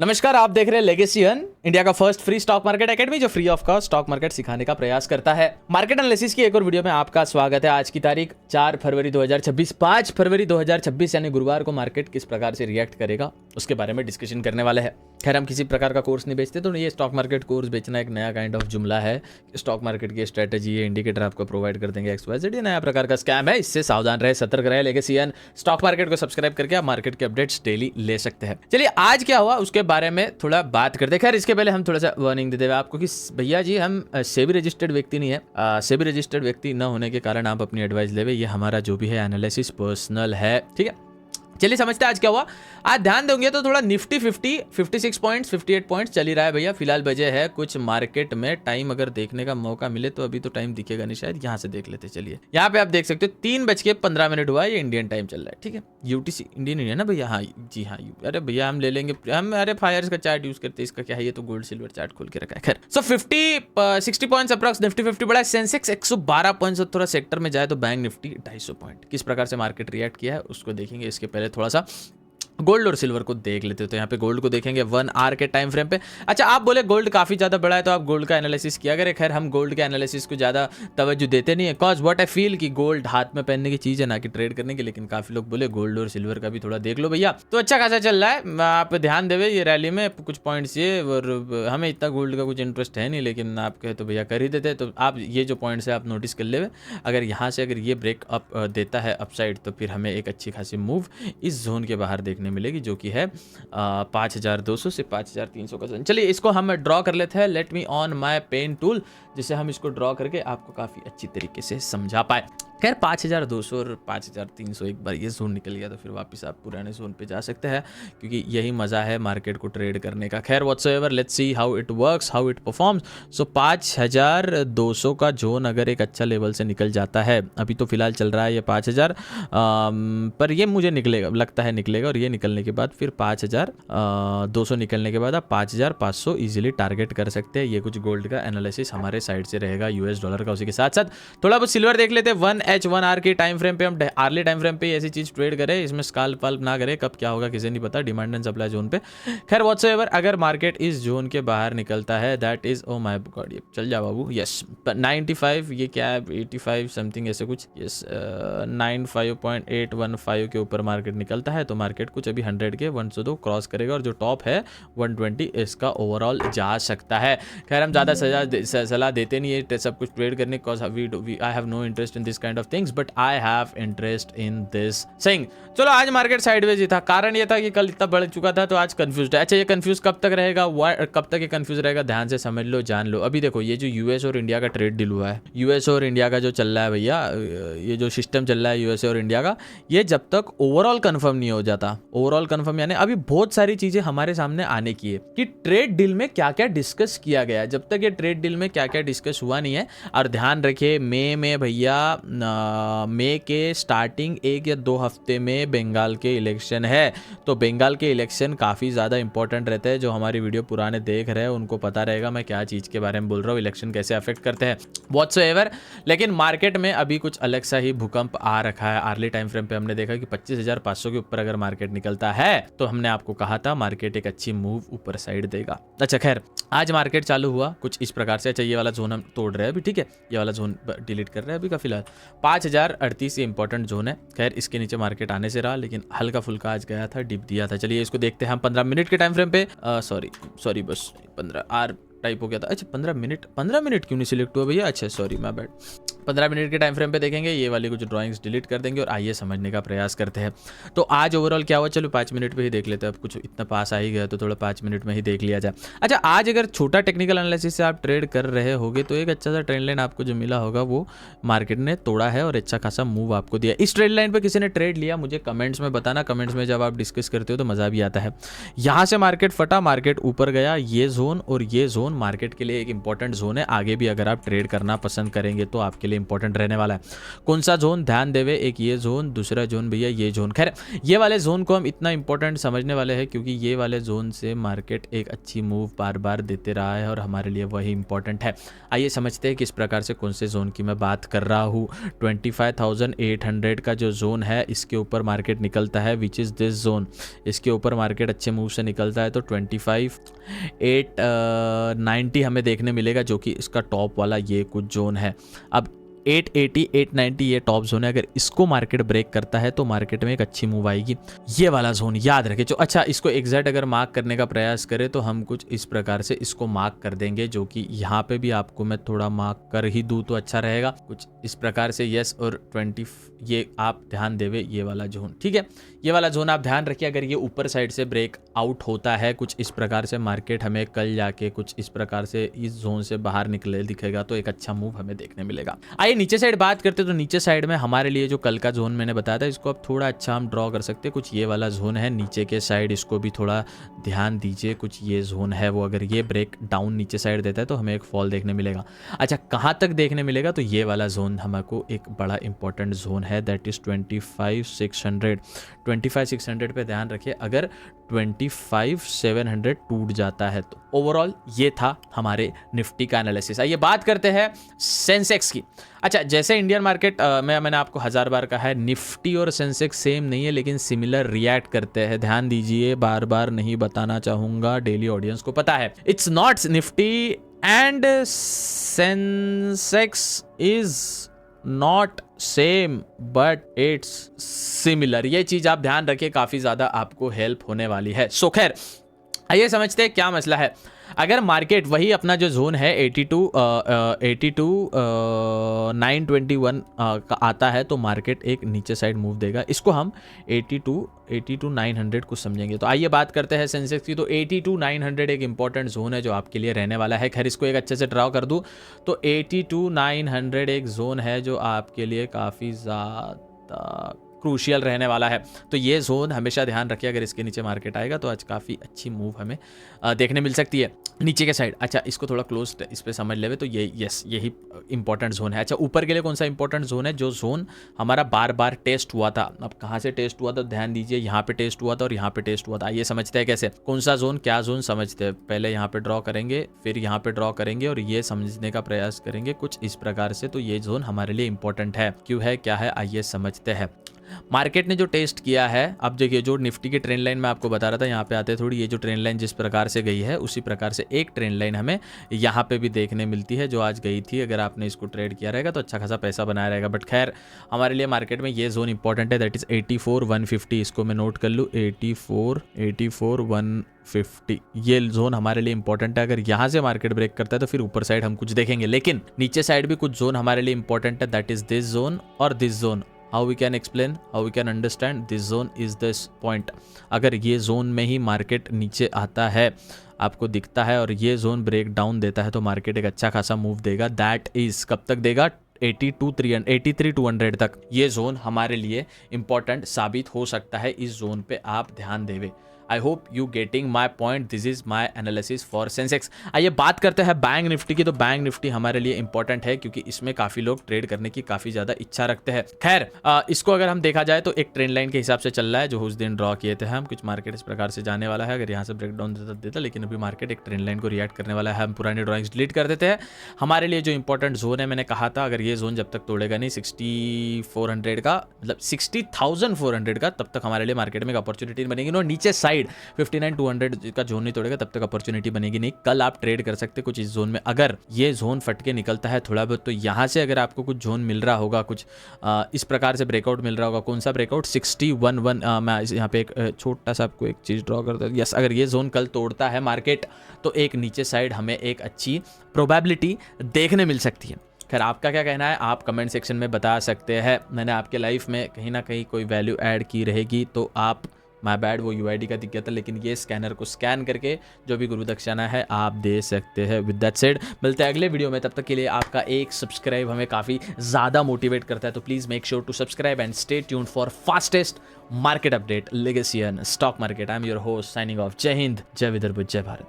नमस्कार, आप देख रहे हैं लेगेसी अर्न, इंडिया का first free stock market academy जो free of cost stock market सिखाने का प्रयास करता है। मार्केट एनालिसिस की एक और वीडियो में आपका स्वागत है। आज की तारीख 4 फरवरी 2026, 5 फरवरी 2026 यानी गुरुवार को मार्केट किस प्रकार से रिएक्ट करेगा उसके बारे में डिस्कशन करने वाले हैं। खैर, हम किसी प्रकार का कोर्स नहीं बेचते, तो ये स्टॉक मार्केट कोर्स बेचना एक नया काइंड ऑफ जुमला है। स्टॉक मार्केट की स्ट्रेटेजी है, इंडिकेटर आपको प्रोवाइड कर देंगे, XYZ। ये नया प्रकार का स्कैम है, इससे सावधान रहे, सतर्क रहे। लेगेसी अर्न स्टॉक मार्केट को सब्सक्राइब करके आप मार्केट के अपडेट्स डेली ले सकते हैं। चलिए, आज क्या हुआ उसके बारे में थोड़ा बात करते हैं। खैर, इसके पहले हम थोड़ा सा वार्निंग देते हुए आपको कि भैया जी, हम सेबी रजिस्टर्ड व्यक्ति नहीं है। सेबी रजिस्टर्ड व्यक्ति न होने के कारण आप अपनी एडवाइस लेवे, ये हमारा जो भी है एनालिसिस पर्सनल है, ठीक है। चलिए समझते हैं आज क्या हुआ। आज ध्यान दोगे तो थोड़ा निफ्टी 56 पॉइंट्स 58 पॉइंट्स चल ही रहा है भैया। फिलहाल बजे है कुछ मार्केट में टाइम अगर देखने का मौका मिले तो अभी तो टाइम दिखेगा नहीं, शायद यहाँ से देख लेते। चलिए, यहाँ पे आप देख सकते हो 3:15 हुआ, ये इंडियन टाइम चल रहा है, ठीक है। यूटीसी इंडियन नहीं है ना भैया? हाँ जी हाँ। अरे भैया हम ले लेंगे, हम अरे फायर्स का चार्ट यूज करते हैं, इसका क्या है, ये तो गोल्ड सिल्वर चार्ट खोल के रखा है। खैर, सो 60 पॉइंट्स अप्रॉक्स निफ्टी 50 बढ़ा है। सेंसेक्स 112 पॉइंट्स, थोड़ा सेक्टर में जाए तो बैंक निफ्टी 250 पॉइंट। किस प्रकार से मार्केट रिएक्ट किया है उसको देखेंगे। इसके पहले थोड़ा सा गोल्ड और सिल्वर को देख लेते हो, तो यहाँ पे गोल्ड को देखेंगे 1 आवर के टाइम फ्रेम पे। अच्छा, आप बोले गोल्ड काफी ज्यादा बड़ा है तो आप गोल्ड का एनालिसिस किया करें। खैर, हम गोल्ड के एनालिसिस को ज्यादा तवज्जो देते नहीं है, कॉज व्हाट आई फील कि गोल्ड हाथ में पहनने की चीज है, ना कि ट्रेड करने की। लेकिन काफी लोग बोले गोल्ड और सिल्वर का भी थोड़ा देख लो भैया, तो अच्छा खासा चल रहा है। आप ध्यान देवे ये रैली में कुछ पॉइंट्स ये, और हमें इतना गोल्ड का कुछ इंटरेस्ट है नहीं, लेकिन आप कहे तो भैया कर ही देते। तो आप ये जो पॉइंट्स है आप नोटिस कर ले। अगर यहाँ से अगर ये ब्रेक अप देता है अपसाइड, तो फिर हमें एक अच्छी खासी मूव इस जोन के बाहर देखने मिलेगी, जो कि है 5200 से 5300 का जोन। चलिए, इसको हम ड्रॉ कर लेते हैं। Let me on my pen tool, जिससे हम इसको ड्रॉ करके आपको काफी अच्छी तरीके से समझा पाए। खैर, 5200 और 5300 एक बार ये जोन निकल गया तो फिर वापस आप पुराने जोन पे जा सकते हैं, क्योंकि यही मजा है मार्केट को ट्रेड करने का। खैर, whatsoever, let's see how it works, how it performs. So 5200 का जोन अगर एक अच्छा लेवल से निकल जाता है, अभी तो फिलहाल चल रहा है ये 5000, पर ये मुझे निकलेगा, लगता है निकलेगा। और ये निकलने के बाद फिर 5200 निकलने के बाद आप 5500 इजीली टारगेट कर सकते हैं। ये कुछ गोल्ड का एनालिसिस हमारे साइड से रहेगा, US डॉलर का। उसी के साथ साथ थोड़ा बहुत सिल्वर देख लेते हैं। 1 आवर के टाइम फ्रेम पे, हम आर्ली टाइम फ्रेम पे ऐसी चीज ट्रेड करें, इसमें स्काल्प वाल्प ना करें, कब क्या होगा किसी नहीं पता, डिमांड एंड सप्लाई जोन पे। खैर, व्हाटसोएवर, अगर मार्केट इस जोन के बाहर निकलता है, that is oh my God, ये चल जा बाबू, यस 95, ये क्या है 85 समथिंग ऐसे कुछ, यस 95.815 के ऊपर मार्केट निकलता है तो मार्केट कुछ अभी 100 के 102 क्रॉस करेगा, और जो टॉप है 120 इसका ओवरऑल जा सकता है। खैर, हम ज्यादा सलाह देते नहीं है सब कुछ ट्रेड करने, because I have no interest in this kind of things, but I have interest in this thing. चलो, आज मार्केट साइडवेज ही था। कारण ये था कि कल इतना बढ़ चुका था तो आज कंफ्यूज है। अच्छा, ये कंफ्यूज कब तक रहेगा, कब तक ये कंफ्यूज रहेगा, ध्यान से समझ लो, जान लो। अभी देखो, ये जो US और इंडिया का ट्रेड डील हुआ है, US और इंडिया का जो चल रहा है भैया, ये जो सिस्टम चल रहा है US और इंडिया का, ये जब तक ओवरऑल कंफर्म नहीं हो जाता, ओवरऑल कंफर्म यानी अभी बहुत सारी चीजें हमारे सामने आने की है कि ट्रेड डील में क्या क्या डिस्कस किया गया है। जब तक ये ट्रेड डील में क्या क्या डिस्कस हुआ नहीं है, और ध्यान रखिए मई में भैया, मई के स्टार्टिंग 1 या 2 हफ्ते में बंगाल के इलेक्शन है, तो बंगाल के इलेक्शन काफ़ी ज़्यादा इंपॉर्टेंट रहते हैं। जो हमारी वीडियो पुराने देख रहे हैं उनको पता रहेगा मैं क्या चीज़ के बारे में बोल रहा हूँ, इलेक्शन कैसे अफेक्ट करते हैं व्हाटसोएवर। लेकिन मार्केट में अभी कुछ अलग सा ही भूकंप आ रखा है। आर्ली टाइम फ्रेम पे हमने देखा कि 25,500 के ऊपर अगर मार्केट निकलता है तो हमने आपको कहा था मार्केट एक अच्छी मूव ऊपर साइड देगा। अच्छा, खैर, आज मार्केट चालू हुआ कुछ इस प्रकार से। अच्छा, ये वाला जोन हम तोड़ रहे हैं अभी, ठीक है, ये वाला जोन डिलीट कर रहे हैं अभी का फिलहाल। 5038 ये इंपॉर्टेंट जोन है। खैर, इसके नीचे मार्केट आने से रहा, लेकिन हल्का फुल्का आज गया था, डिप दिया था। चलिए, इसको देखते हैं हम 15 मिनट के टाइम फ्रेम पे। सॉरी बस 15 आर टाइप हो गया था। अच्छा, 15 मिनट क्यों नहीं सिलेक्ट हुआ भैया? अच्छा, सॉरी, माय बैड। 15 मिनट के टाइम फ्रेम पे देखेंगे, ये वाली कुछ ड्राइंग्स डिलीट कर देंगे और आइए समझने का प्रयास करते हैं। तो आज ओवरऑल क्या हुआ, चलो 5 मिनट पे ही देख लेते हैं। अब कुछ इतना पास आ ही गया तो थोड़ा 5 मिनट में ही देख लिया जाए। अच्छा, आज अगर छोटा टेक्निकल एनालिसिस से आप ट्रेड कर रहे होगे तो एक अच्छा सा ट्रेंड लाइन आपको जो मिला होगा वो मार्केट ने तोड़ा है और अच्छा खासा मूव आपको दिया। इस ट्रेंड लाइन पर किसी ने ट्रेड लिया मुझे कमेंट्स में बताना। कमेंट्स में जब आप डिस्कस करते हो तो मजा भी आता है। यहाँ से मार्केट फटा, मार्केट ऊपर गया, ये जोन और ये जोन जोन मार्केट के लिए एक इंपॉर्टेंट जोन है, आगे भी अगर आप ट्रेड करना पसंद करेंगे तो आपके लिए इंपॉर्टेंट रहने वाला है। कौन सा जोन ध्यान देवे, एक ये जोन, दूसरा जोन भैया ये जोन। खैर ये वाले जोन को हम इतना इंपॉर्टेंट समझने वाले हैं क्योंकि ये वाले जोन से मार्केट एक अच्छी मूव बार बार देते रहा है और हमारे लिए वही इंपॉर्टेंट है। आइए समझते हैं किस प्रकार से कौन से जोन की मैं बात कर रहा हूँ। 25,800 का जो जोन है इसके ऊपर मार्केट निकलता है, विच इज़ दिस जोन। इसके ऊपर मार्केट अच्छे मूव से निकलता है तो 25,890 हमें देखने मिलेगा, जो कि इसका टॉप वाला ये कुछ जोन है। अब 880 890 ये टॉप जोन है, अगर इसको मार्केट ब्रेक करता है तो मार्केट में एक अच्छी मूव आएगी। ये वाला जोन याद रखें जो, अच्छा इसको एग्जैक्ट अगर मार्क करने का प्रयास करें तो हम कुछ इस प्रकार से इसको मार्क कर देंगे, जो कि यहाँ पे भी आपको मैं थोड़ा मार्क कर ही दूँ तो अच्छा रहेगा, कुछ इस प्रकार से। यस, और 20 ये आप ध्यान देवे ये वाला जोन, ठीक है, ये वाला जोन आप ध्यान रखिए। अगर ये ऊपर साइड से ब्रेक आउट होता है कुछ इस प्रकार से, मार्केट हमें कल जाके कुछ इस प्रकार से इस जोन से बाहर निकले दिखेगा तो एक अच्छा मूव हमें देखने मिलेगा। आइए नीचे साइड बात करते तो नीचे साइड में हमारे लिए जो कल का जोन मैंने बताया था इसको अब थोड़ा अच्छा हम ड्रॉ कर सकते हैं। कुछ ये वाला जोन है नीचे के साइड, इसको भी थोड़ा ध्यान दीजिए। कुछ ये जोन है वो, अगर ये ब्रेक डाउन नीचे साइड देता है तो हमें एक फॉल देखने मिलेगा। अच्छा कहाँ तक देखने मिलेगा, तो ये वाला जोन हमको एक बड़ा इंपॉर्टेंट जोन है, दैट इज 25,600। 25,600 पे ध्यान रखिए, अगर 25,700 टूट जाता है तो ओवरऑल ये था हमारे निफ्टी का एनालिसिस। आइए बात करते हैं सेंसेक्स की। अच्छा जैसे इंडियन मार्केट मैंने आपको 1000 बार कहा है, निफ्टी और सेंसेक्स सेम नहीं है लेकिन सिमिलर रिएक्ट करते हैं। ध्यान दीजिए, बार बार नहीं बताना चाहूंगा, डेली ऑडियंस को पता है। It's not Nifty and Sensex is not same but it's similar. ये चीज आप ध्यान रखिए, काफी ज्यादा आपको हेल्प होने वाली है। सो खैर आइए समझते हैं क्या मसला है। अगर मार्केट वही अपना जो जोन है 82,921 का आता है तो मार्केट एक नीचे साइड मूव देगा। इसको हम 82,900 कुछ समझेंगे। तो आइए बात करते हैं सेंसेक्स की। तो 82,900 एक इंपॉर्टेंट जोन है जो आपके लिए रहने वाला है। खैर इसको एक अच्छे से ड्रॉ कर दूं तो 82,900 एक जोन है जो आपके लिए काफ़ी ज़्यादा क्रूशियल रहने वाला है। तो ये जोन हमेशा ध्यान रखिए, अगर इसके नीचे मार्केट आएगा तो आज काफ़ी अच्छी मूव हमें देखने मिल सकती है नीचे के साइड। अच्छा इसको थोड़ा क्लोज इस पे समझ लेवे तो ये यस यही इंपॉर्टेंट जोन है। अच्छा ऊपर के लिए कौन सा इंपॉर्टेंट जोन है, जो जोन हमारा बार बार टेस्ट हुआ था। अब कहाँ से टेस्ट हुआ था ध्यान दीजिए, यहाँ पे टेस्ट हुआ था और यहाँ पे टेस्ट हुआ था। आइए समझते हैं कैसे, कौन सा जोन क्या जोन समझते हैं। पहले यहाँ पे ड्रॉ करेंगे, फिर यहाँ पे ड्रॉ करेंगे और ये समझने का प्रयास करेंगे कुछ इस प्रकार से। तो ये जोन हमारे लिए इंपॉर्टेंट है, क्यों है क्या है आइए समझते हैं। मार्केट ने जो टेस्ट किया है, अब देखिए जो निफ्टी की ट्रेंड लाइन मैं आपको बता रहा था, यहाँ पे आते थोड़ी, ये जो ट्रेंड लाइन जिस प्रकार से गई है उसी प्रकार से एक ट्रेंड लाइन हमें यहाँ पे भी देखने मिलती है जो आज गई थी। अगर आपने इसको ट्रेड किया रहेगा तो अच्छा खासा पैसा बनाया रहेगा। बट खैर हमारे लिए मार्केट में ये जोन इंपॉर्टेंट है, दैट इज 84,150। इसको मैं नोट कर लूँ, 84,150 ये जोन हमारे लिए इंपॉर्टेंट है। अगर यहाँ से मार्केट ब्रेक करता है तो फिर ऊपर साइड हम कुछ देखेंगे, लेकिन नीचे साइड भी कुछ जोन हमारे लिए इंपॉर्टेंट है, दैट इज दिस जोन और this zone. How we can explain, how we can understand, this zone is this point। अगर ये जोन में ही मार्केट नीचे आता है, आपको दिखता है और ये जोन ब्रेक डाउन देता है तो मार्केट एक अच्छा खासा मूव देगा। दैट इज कब तक देगा, 83,200 तक। ये जोन हमारे लिए इंपॉर्टेंट साबित हो सकता है, इस जोन पे आप ध्यान देवे। I hope you getting my point, this is my analysis for Sensex. आइए बात करते हैं बैंक निफ्टी की। तो बैंक निफ्टी हमारे लिए इंपॉर्टेंट है क्योंकि इसमें काफी लोग ट्रेड करने की काफी ज्यादा इच्छा रखते हैं। खैर इसको अगर हम देखा जाए तो एक ट्रेंड लाइन के हिसाब से चल रहा है जो उस दिन ड्रॉ किए थे हम। कुछ मार्केट इस प्रकार से जाने वाला है, अगर यहाँ से ब्रेकडाउन देता लेकिन अभी मार्केट एक ट्रेंड लाइन को रिएक्ट करने वाला है। हम पुरानी ड्रॉइंग्स डिलीट कर देते हैं। हमारे लिए जो इंपॉर्टेंट जोन है, मैंने कहा था अगर ये जोन जब तक तोड़ेगा नहीं 6400 का, मतलब 60,400 का, तब तक हमारे लिए मार्केट में एक अपॉर्चुनिटी बनेगी। और नीचे साइड 59,200 का जोन नहीं तोड़ेगा तब तक अपॉर्चुनिटी बनेगी नहीं। कल आप ट्रेड कर सकते कुछ इस जोन में। अगर ये जोन फट के निकलता है थोड़ा बहुत तो यहाँ से अगर आपको कुछ जोन मिल रहा होगा, कुछ इस प्रकार से ब्रेकआउट मिल रहा होगा। कौन सा ब्रेकआउट, 61,1 मैं यहाँ पे एक छोटा सा आपको एक चीज ड्रॉ करता हूँ। यस, अगर ये जोन कल तोड़ता है मार्केट तो एक नीचे साइड हमें एक अच्छी प्रोबेबिलिटी देखने मिल सकती है। खैर आपका क्या कहना है आप कमेंट सेक्शन में बता सकते हैं। मैंने आपके लाइफ में कहीं ना कहीं कोई वैल्यू ऐड की रहेगी तो आप, माय बैड वो यूआईडी का दिख गया था, लेकिन ये स्कैनर को स्कैन करके जो भी गुरु दक्षिणा है आप दे सकते हैं। विद दैट सेड मिलते हैं अगले वीडियो में, तब तक के लिए आपका एक सब्सक्राइब हमें काफ़ी ज़्यादा मोटिवेट करता है। तो please make sure to subscribe and stay tuned for fastest market update, legacy and stock market. I am your host signing off. जय हिंद, जय विदर्भ, जय भारत।